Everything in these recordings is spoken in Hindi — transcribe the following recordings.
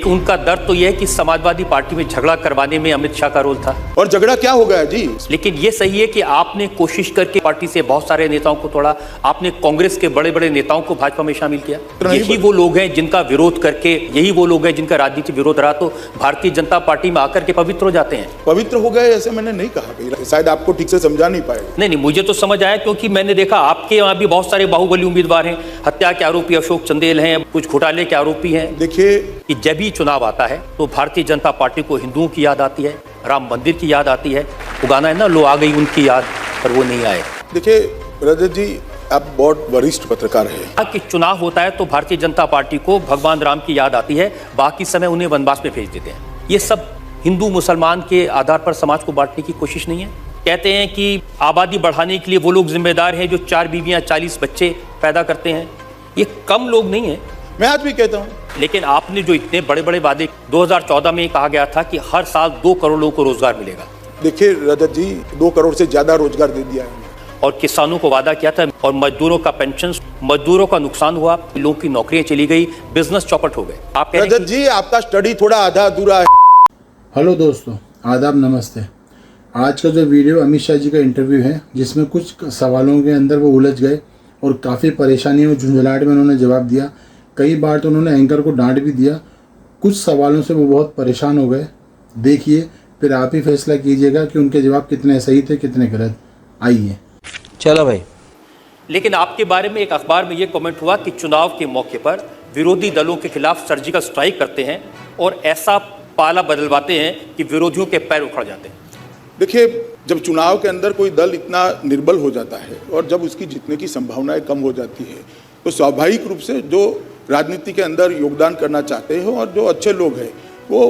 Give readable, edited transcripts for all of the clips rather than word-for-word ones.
उनका दर्द तो यह है कि समाजवादी पार्टी में झगड़ा करवाने में अमित शाह का रोल था। और झगड़ा क्या हो गया जी? लेकिन ये सही है कि आपने कोशिश करके पार्टी से बहुत सारे नेताओं को तोड़ा, आपने कांग्रेस के बड़े बड़े नेताओं को भाजपा में शामिल किया। यही वो लोग हैं जिनका विरोध करके, यही वो लोग हैं जिनका राजनीतिक विरोध रहा तो भारतीय जनता पार्टी में आकर के पवित्र हो जाते हैं। पवित्र हो गए ऐसे मैंने नहीं कहा, शायद आपको ठीक से समझा नहीं पाए। नहीं, मुझे तो समझ आया क्योंकि मैंने देखा आपके वहां भी बहुत सारे बाहुबली उम्मीदवार हैं। हत्या के आरोपी अशोक चंदेल हैं, कुछ घोटाले के आरोपी हैं। देखिए कि जब भी चुनाव आता है तो भारतीय जनता पार्टी को हिंदुओं की याद आती है, राम मंदिर की याद आती है। वो गाना है ना, लो आ गई उनकी याद, पर वो नहीं आए। देखिए रजत जी, आप बहुत वरिष्ठ पत्रकार हैं। कि चुनाव होता है तो भारतीय जनता पार्टी को भगवान राम की याद आती है, बाकी समय उन्हें वनवास में भेज देते हैं। ये सब हिंदू मुसलमान के आधार पर समाज को बांटने की कोशिश नहीं है। कहते हैं कि आबादी बढ़ाने के लिए वो लोग जिम्मेदार हैं जो 4 बीवियां 40 बच्चे पैदा करते हैं। ये कम लोग नहीं है, मैं आज भी कहता हूँ। लेकिन आपने जो इतने बड़े बड़े वादे, 2014 में कहा गया था कि हर साल 2 करोड़ लोगों को रोजगार मिलेगा। देखिए रजत जी, 2 करोड़ से ज्यादा रोजगार दे दिया है। और किसानों को वादा किया था, और मजदूरों का पेंशन, मजदूरों का नुकसान हुआ, लोगों की नौकरियां चली गई, बिजनेस चौपट हो गए। आप रजत जी, आपका स्टडी थोड़ा आधा अधूरा है। हेलो दोस्तों, आदाब, नमस्ते। आज का जो वीडियो अमित शाह जी का इंटरव्यू है, जिसमें कुछ सवालों के अंदर वो उलझ गए और काफ़ी परेशानी और झुंझलाहट में उन्होंने जवाब दिया। कई बार तो उन्होंने एंकर को डांट भी दिया। कुछ सवालों से वो बहुत परेशान हो गए। देखिए, फिर आप ही फैसला कीजिएगा कि उनके जवाब कितने सही थे, कितने गलत। आइए चलो भाई। लेकिन आपके बारे में एक अखबार में ये कमेंट हुआ कि चुनाव के मौके पर विरोधी दलों के खिलाफ सर्जिकल स्ट्राइक करते हैं और ऐसा पाला बदलवाते हैं कि विरोधियों के पैर उखड़ जाते हैं। देखिए, जब चुनाव के अंदर कोई दल इतना निर्बल हो जाता है और जब उसकी जीतने की संभावनाएं कम हो जाती है, तो स्वाभाविक रूप से जो राजनीति के अंदर योगदान करना चाहते हैं और जो अच्छे लोग हैं वो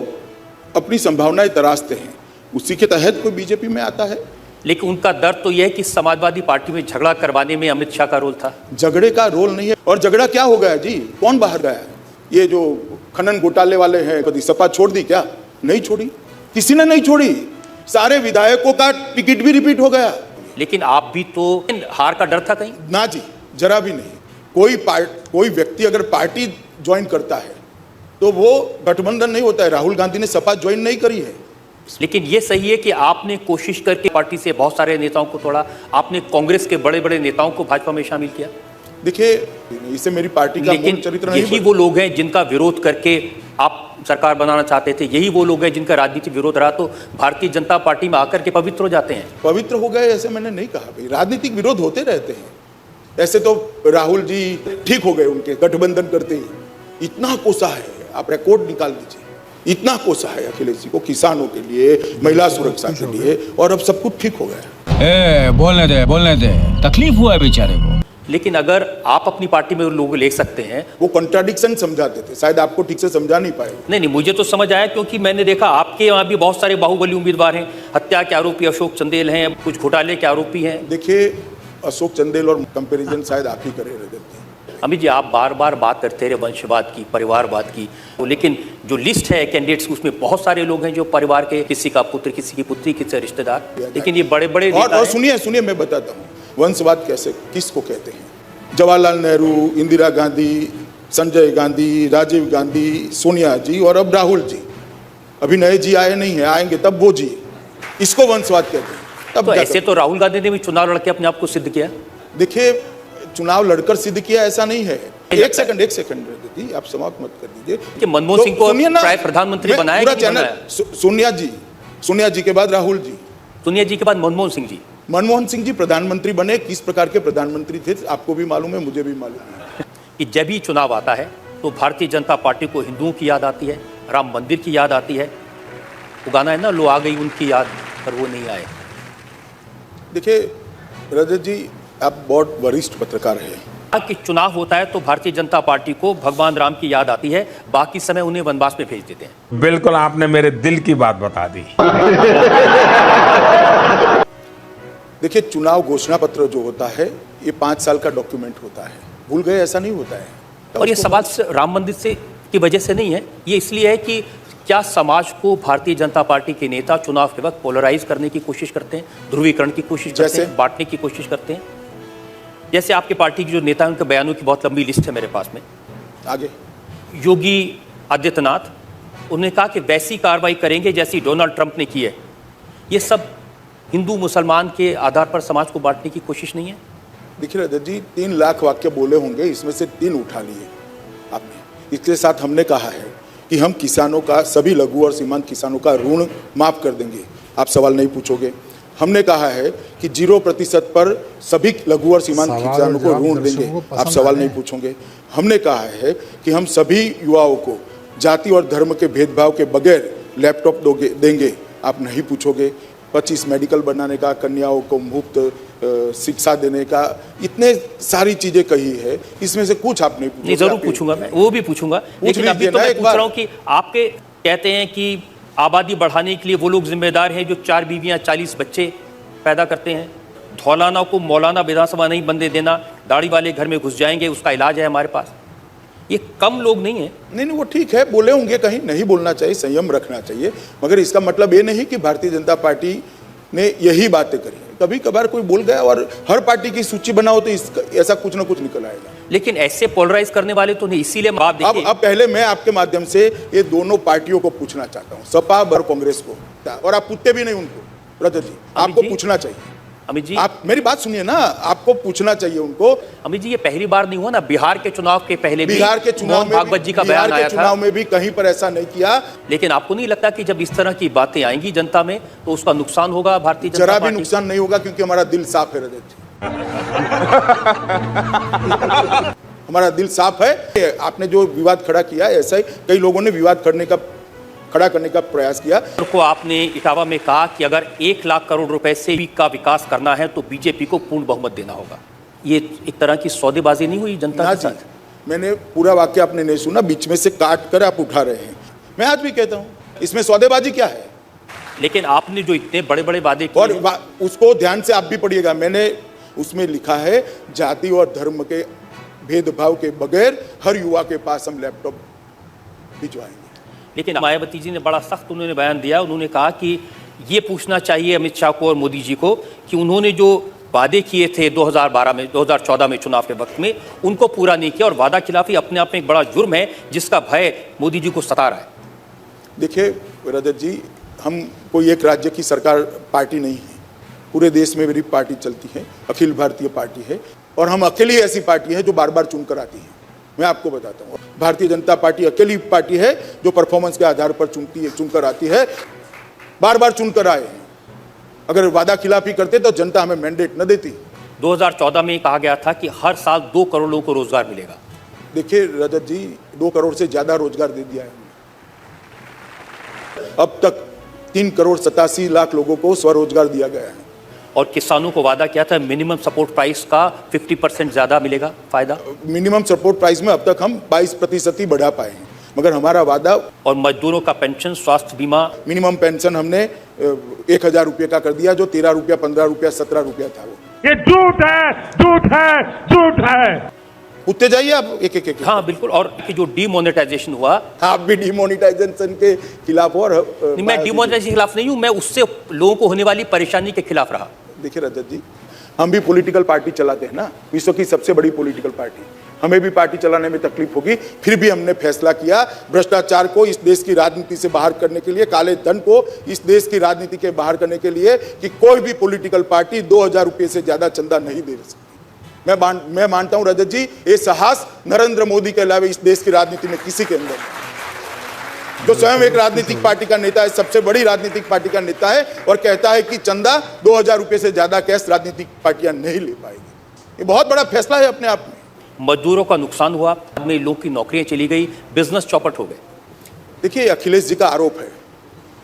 अपनी संभावनाएं तराशते हैं। उसी के तहत कोई बीजेपी में आता है। लेकिन उनका दर्द तो यह है कि समाजवादी पार्टी में झगड़ा करवाने में अमित शाह का रोल था। झगड़े का रोल नहीं है। और झगड़ा क्या हो गया जी? कौन बाहर गया है? ये जो खनन घोटाले वाले हैं, कभी सपा छोड़ दी क्या? नहीं छोड़ी, किसी ने नहीं छोड़ी। सारे विधायकों का टिकट भी रिपीट हो गया। लेकिन आप भी तो, हार का डर था कहीं? ना जी, जरा भी नहीं। कोई व्यक्ति अगर पार्टी ज्वाइन करता है तो वो गठबंधन नहीं होता है। राहुल गांधी ने सपा ज्वाइन नहीं करी है। लेकिन ये सही है कि आपने कोशिश करके पार्टी से बहुत सारे नेताओं को तोड़ा, आपने कांग्रेस के बड़े बड़े नेताओं को भाजपा में शामिल किया। देखिए, इससे मेरी पार्टी का मूल चरित्र नहीं। यही वो लोग हैं जिनका विरोध करके आप सरकार बनाना चाहते थे, यही वो लोग हैं जिनका राजनीतिक विरोध रहा तो भारतीय जनता पार्टी में आकर के पवित्र हो जाते हैं। पवित्र हो गए ऐसे मैंने नहीं कहा भाई। राजनीतिक विरोध होते रहते हैं। ऐसे तो राहुल जी ठीक हो गए, उनके गठबंधन करते ही इतना कोसा है, आप रिकॉर्ड निकाल दीजिए। इतना कोसा है अखिलेश जी को किसानों के लिए, महिला सुरक्षा के लिए, और अब सब कुछ ठीक हो गया। बोलने दे, तकलीफ हुआ है बेचारे को। लेकिन अगर आप अपनी पार्टी में लोग ले सकते हैं, वो कॉन्ट्राडिक्शन समझाते थे, शायद आपको ठीक से समझा नहीं पाए। नहीं, मुझे तो समझ आया क्योंकि मैंने देखा आपके वहां भी बहुत सारे बाहुबली उम्मीदवार हैं। हत्या के आरोपी अशोक चंदेल हैं, कुछ घोटाले के आरोपी हैं। देखिए, अशोक चंदेल और कंपैरिजन शायद आप ही करे रहे थे। अमित जी, आप बार बार बात करते रहे वंशवाद की, परिवारवाद की, लेकिन जो लिस्ट है कैंडिडेट्स, उसमें बहुत सारे लोग हैं जो परिवार के, किसी का पुत्र, किसी की पुत्री, किसी रिश्तेदार। लेकिन ये बड़े बड़े और सुनिए मैं बताता हूँ वंशवाद कैसे, किसको कहते हैं। जवाहरलाल नेहरू, इंदिरा गांधी, संजय गांधी, राजीव गांधी, सोनिया जी और अब राहुल जी। अभी नए जी आए नहीं है, आएंगे तब वो जी। इसको वंशवाद कहते हैं। तब तो ऐसे तो राहुल गांधी ने भी चुनाव लड़के अपने आप को सिद्ध किया। देखिए, चुनाव लड़कर सिद्ध किया ऐसा नहीं है। एक सेकंड दीदी, आप समाप्त मत कर दीजिए कि मनमोहन सिंह को प्रधानमंत्री बनाया पूरा चैनल। सोनिया जी के बाद राहुल जी, सोनिया जी के बाद मनमोहन सिंह जी। मनमोहन सिंह जी प्रधानमंत्री बने। किस प्रकार के प्रधानमंत्री थे आपको भी मालूम है, मुझे भी मालूम है। कि जब भी चुनाव आता है तो भारतीय जनता पार्टी को हिंदुओं की याद आती है, राम मंदिर की याद आती है। वो गाना है ना, लो आ गई उनकी याद, पर वो नहीं आए। देखिए रजत जी, आप बहुत वरिष्ठ पत्रकार हैं। कि चुनाव होता है तो भारतीय जनता पार्टी को भगवान राम की याद आती है, बाकी समय उन्हें वनवास में भेज देते हैं। बिल्कुल, आपने मेरे दिल की बात बता दी। देखिए, चुनाव घोषणा पत्र जो होता है ये 5 साल का डॉक्यूमेंट होता है। भूल गए ऐसा नहीं होता है। और ये सवाल राम मंदिर से की वजह से नहीं है, ये इसलिए है कि क्या समाज को भारतीय जनता पार्टी के नेता चुनाव के वक्त पोलराइज करने की कोशिश करते हैं, ध्रुवीकरण की कोशिश करते हैं, बांटने की कोशिश करते हैं। जैसे आपकी पार्टी की जो नेता हैं उनके बयानों की बहुत लंबी लिस्ट है मेरे पास में। आगे योगी आदित्यनाथ, उन्होंने कहा कि वैसी कार्रवाई करेंगे जैसी डोनाल्ड ट्रंप ने की है। ये सब हिंदू मुसलमान के आधार पर समाज को बांटने की कोशिश नहीं है? देखिए रजत जी, 3 लाख वाक्य बोले होंगे, इसमें से 3 उठा लिए आपने। इसके साथ हमने कहा है कि हम किसानों का, सभी लघु और सीमांत किसानों का ऋण माफ कर देंगे। आप सवाल नहीं पूछोगे। हमने कहा है कि 0% पर सभी लघु और सीमांत किसानों को ऋण देंगे। आप सवाल नहीं पूछोगे। हमने कहा है कि हम सभी युवाओं को जाति और धर्म के भेदभाव के बगैर लैपटॉप देंगे। आप नहीं पूछोगे। 25 मेडिकल बनाने का, कन्याओं को मुफ्त शिक्षा देने का, इतने सारी चीजें कही है। इसमें से कुछ आप नहीं पूछोगे। नहीं, जरूर पूछूंगा मैं, वो भी पूछूंगा। लेकिन अभी तो मैं पूछ रहा हूं कि आपके कहते हैं कि आबादी बढ़ाने के लिए वो लोग जिम्मेदार हैं जो 4 बीवियां 40 बच्चे पैदा करते हैं। धौलाना को मौलाना विधानसभा नहीं बनने देना, दाढ़ी वाले घर में घुस जाएंगे, उसका इलाज है हमारे पास। ये कम लोग नहीं है। नहीं, वो ठीक है, बोले होंगे, कहीं नहीं बोलना चाहिए, संयम रखना चाहिए, मगर इसका मतलब ये नहीं कि भारतीय जनता पार्टी ने यही बातें करी है। कभी कभार कोई बोल गया, और हर पार्टी की सूची बनाओ तो ऐसा कुछ ना कुछ निकल आएगा। लेकिन ऐसे पोलराइज करने वाले तो नहीं, इसीलिए आप देखिए। अब पहले मैं आपके माध्यम से ये दोनों पार्टियों को पूछना चाहता हूँ, सपा और कांग्रेस को, और आप पूछते भी नहीं उनको। रजत जी, आपको पूछना चाहिए। अमित जी, आप मेरी बात सुनिए ना, आपको पूछना चाहिए उनको। अमित जी, ये पहली बार नहीं हुआ ना, बिहार के चुनाव के पहले भी बिहार के चुनाव में भागवत जी का बयान आया था। चुनाव में भी कहीं पर ऐसा नहीं किया। लेकिन आपको नहीं लगता कि जब इस तरह की बातें आएंगी जनता में तो उसका नुकसान होगा भारतीय जनता जरा पार्टी? भी नुकसान नहीं होगा, क्योंकि हमारा दिल साफ है रजत जी। हमारा दिल साफ है। आपने जो विवाद खड़ा किया, ऐसा ही कई लोगों ने विवाद खड़ा करने का प्रयास किया। को आपने इटावा में कहा कि अगर 1 लाख करोड़ रुपए से भी का विकास करना है तो बीजेपी को पूर्ण बहुमत देना होगा। ये एक तरह की सौदेबाजी नहीं हुई जनता के साथ? मैंने पूरा वाक्य आपने नहीं सुना, बीच में से काट कर आप उठा रहे हैं। मैं आज भी कहता हूं, इसमें सौदेबाजी क्या है? लेकिन आपने जो इतने बड़े बड़े वादे किए, और उसको ध्यान से आप भी पढ़िएगा। मैंने उसमें लिखा है, जाति और धर्म के भेदभाव के बगैर हर युवा के पास हम लैपटॉप भिजवाएंगे। लेकिन मायावती जी ने बड़ा सख्त उन्होंने बयान दिया। उन्होंने कहा कि ये पूछना चाहिए अमित शाह को और मोदी जी को कि उन्होंने जो वादे किए थे 2014 में चुनाव के वक्त में, उनको पूरा नहीं किया। और वादा खिलाफी अपने आप में एक बड़ा जुर्म है जिसका भय मोदी जी को सता रहा है। देखिए रजत जी, हम कोई एक राज्य की सरकार पार्टी नहीं है। पूरे देश में मेरी पार्टी चलती है, अखिल भारतीय पार्टी है, और हम अकेली ऐसी पार्टी है जो बार बार चुनकर आती है। मैं आपको बताता हूँ, भारतीय जनता पार्टी अकेली पार्टी है जो परफॉर्मेंस के आधार पर चुनकर आती है, बार बार चुनकर आए हैं। अगर वादा खिलाफी करते तो जनता हमें मैंडेट न देती। 2014 में कहा गया था कि हर साल 2 करोड़ लोगों को रोजगार मिलेगा। देखिए रजत जी, 2 करोड़ से ज्यादा रोजगार दे दिया है हमने। अब तक 3 करोड़ 87 लाख लोगों को स्वरोजगार दिया गया है। और किसानों को वादा किया था मिनिमम सपोर्ट प्राइस का 50% ज्यादा मिलेगा फायदा। मिनिमम सपोर्ट प्राइस में अब तक हम 22% ही बढ़ा पाए हैं, मगर हमारा वादा। और मजदूरों का पेंशन, स्वास्थ्य बीमा, मिनिमम पेंशन हमने 1000 रुपये का कर दिया, जो 13 रुपया, 15 रुपया, 17 रुपया था। वो ये झूठ है, झूठ है, झूठ है। पूछते जाइए आप एक। हाँ बिल्कुल। और कि जो डीमोनेटाइजेशन हुआ, आप भी डीमोनेटाइजेशन के खिलाफ हो। और मैं डीमोनेटाइजेशन के खिलाफ नहीं हूँ, मैं उससे लोगों को होने वाली परेशानी के खिलाफ रहा। देखिए रजत जी, हम भी पॉलिटिकल पार्टी चलाते हैं ना, विश्व की सबसे बड़ी पॉलिटिकल पार्टी। हमें भी पार्टी चलाने में तकलीफ होगी, फिर भी हमने फैसला किया भ्रष्टाचार को इस देश की राजनीति से बाहर करने के लिए, काले धन को इस देश की राजनीति के बाहर करने के लिए, कि कोई भी पॉलिटिकल पार्टी 2000 रुपये से ज्यादा चंदा नहीं दे सकती। मैं मानता हूं रजत जी, ये साहस नरेंद्र मोदी के अलावा इस देश की राजनीति में किसी के अंदर, जो स्वयं एक राजनीतिक पार्टी का नेता है, सबसे बड़ी राजनीतिक पार्टी का नेता है, और कहता है कि चंदा 2000 रुपये से ज्यादा कैश राजनीतिक पार्टियां नहीं ले पाएगी। ये बहुत बड़ा फैसला है अपने आप में। मजदूरों का नुकसान हुआ, में लोगों की नौकरियां चली गई, बिजनेस चौपट हो गए। देखिए, अखिलेश जी का आरोप है,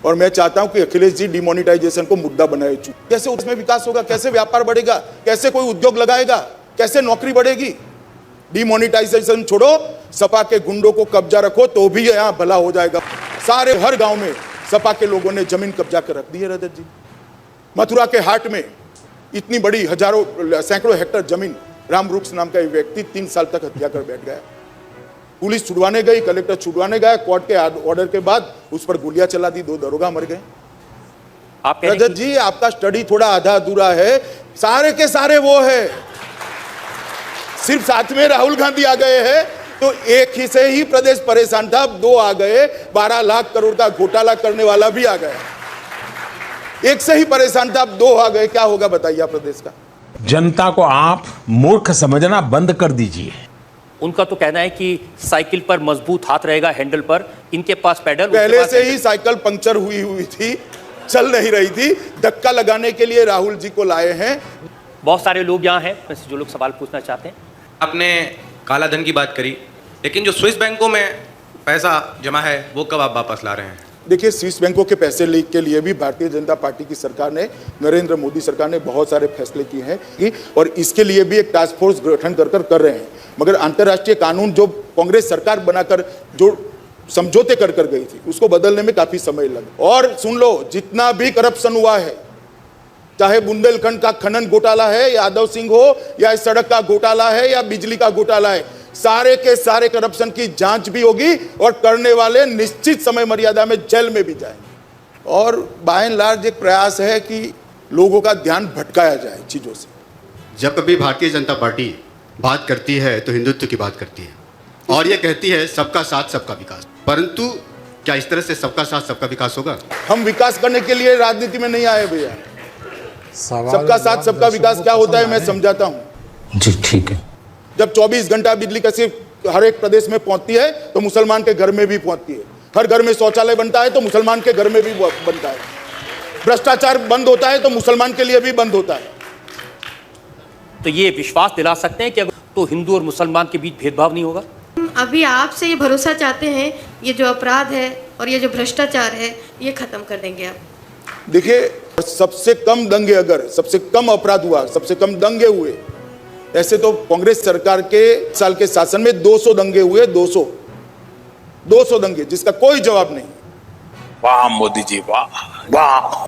और मैं चाहता हूं कि अखिलेश जी डिमोनेटाइजेशन को मुद्दा बनाए। कैसे उसमें विकास होगा, कैसे व्यापार बढ़ेगा, कैसे कोई उद्योग लगाएगा, कैसे नौकरी बढ़ेगी? डिमोनेटाइजेशन छोड़ो, सपा के गुंडों को कब्जा रखो तो भी यहाँ भला हो जाएगा। सारे हर गांव में सपा के लोगों ने जमीन कब्जा कर रख दी है रजत जी। मथुरा के हाट में इतनी बड़ी सैकड़ों हेक्टेयर जमीन, रामवृक्ष नाम का एक व्यक्ति 3 साल तक हत्या कर बैठ गया। पुलिस छुड़वाने गई, कलेक्टर छुड़वाने गया, कोर्ट के ऑर्डर के बाद उस पर गोलियां चला दी, 2 दरोगा मर गए। रजत जी, आपका स्टडी थोड़ा आधा अधूरा है। सारे के सारे वो है, सिर्फ साथ में राहुल गांधी आ गए हैं, तो एक ही से ही प्रदेश परेशान था, अब दो आ गए, 12 लाख करोड़ का घोटाला करने वाला भी आ गया। एक से ही परेशान था, अब दो आ गए, क्या होगा बताइए प्रदेश का। जनता को आप मूर्ख समझना बंद कर दीजिए। उनका तो कहना है कि साइकिल पर मजबूत हाथ रहेगा हैंडल पर, इनके पास पेडल, पहले से ही साइकिल पंक्चर हुई थी, चल नहीं रही थी, धक्का लगाने के लिए राहुल जी को लाए हैं। बहुत सारे लोग यहाँ हैं जो लोग सवाल पूछना चाहते हैं। आपने काला धन की बात करी, लेकिन जो स्विस बैंकों में पैसा जमा है वो कब आप वापस ला रहे हैं? देखिए, स्विस बैंकों के पैसे लीक के लिए भी भारतीय जनता पार्टी की सरकार ने, नरेंद्र मोदी सरकार ने बहुत सारे फैसले किए हैं और इसके लिए भी एक टास्क फोर्स गठन कर रहे हैं। मगर अंतर्राष्ट्रीय कानून जो कांग्रेस सरकार बनाकर जो समझौते कर गई थी, उसको बदलने में काफी समय लगा। और सुन लो, जितना भी करप्शन हुआ है, चाहे बुंदेलखंड का खनन घोटाला है, यादव सिंह हो, या सड़क का घोटाला है, या बिजली का घोटाला है, सारे के सारे करप्शन की जांच भी होगी और करने वाले निश्चित समय मर्यादा में जेल में भी जाएंगे। और बाय एंड लार्ज एक प्रयास है कि लोगों का ध्यान भटकाया जाए चीजों से। जब कभी भारतीय जनता पार्टी बात करती है तो हिंदुत्व की बात करती है और ये कहती है सबका साथ सबका विकास, परंतु क्या इस तरह से सबका साथ सबका विकास होगा? हम विकास करने के लिए राजनीति में नहीं आए भैया। सबका साथ सबका विकास क्या होता है मैं समझाता हूँ जी, ठीक है। जब 24 घंटा बिजली कैसे हर एक प्रदेश में पहुंचती है तो मुसलमान के घर में भी पहुंचती है। हर घर में शौचालय बनता है तो मुसलमान के घर में भी बनता है। भ्रष्टाचार बंद होता है तो मुसलमान के लिए भी बंद होता है। तो ये विश्वास दिला सकते हैं कि तो हिंदू और मुसलमान के बीच भेदभाव नहीं होगा? अभी आपसे ये भरोसा चाहते हैं, ये जो अपराध है और ये जो भ्रष्टाचार है ये खत्म कर देंगे आप? देखिए, सबसे कम दंगे, अगर सबसे कम अपराध हुआ, सबसे कम दंगे हुए, ऐसे तो कांग्रेस सरकार के साल के शासन में 200 दंगे हुए, 200 दंगे, जिसका कोई जवाब नहीं। वाह मोदी जी, वाह वाह।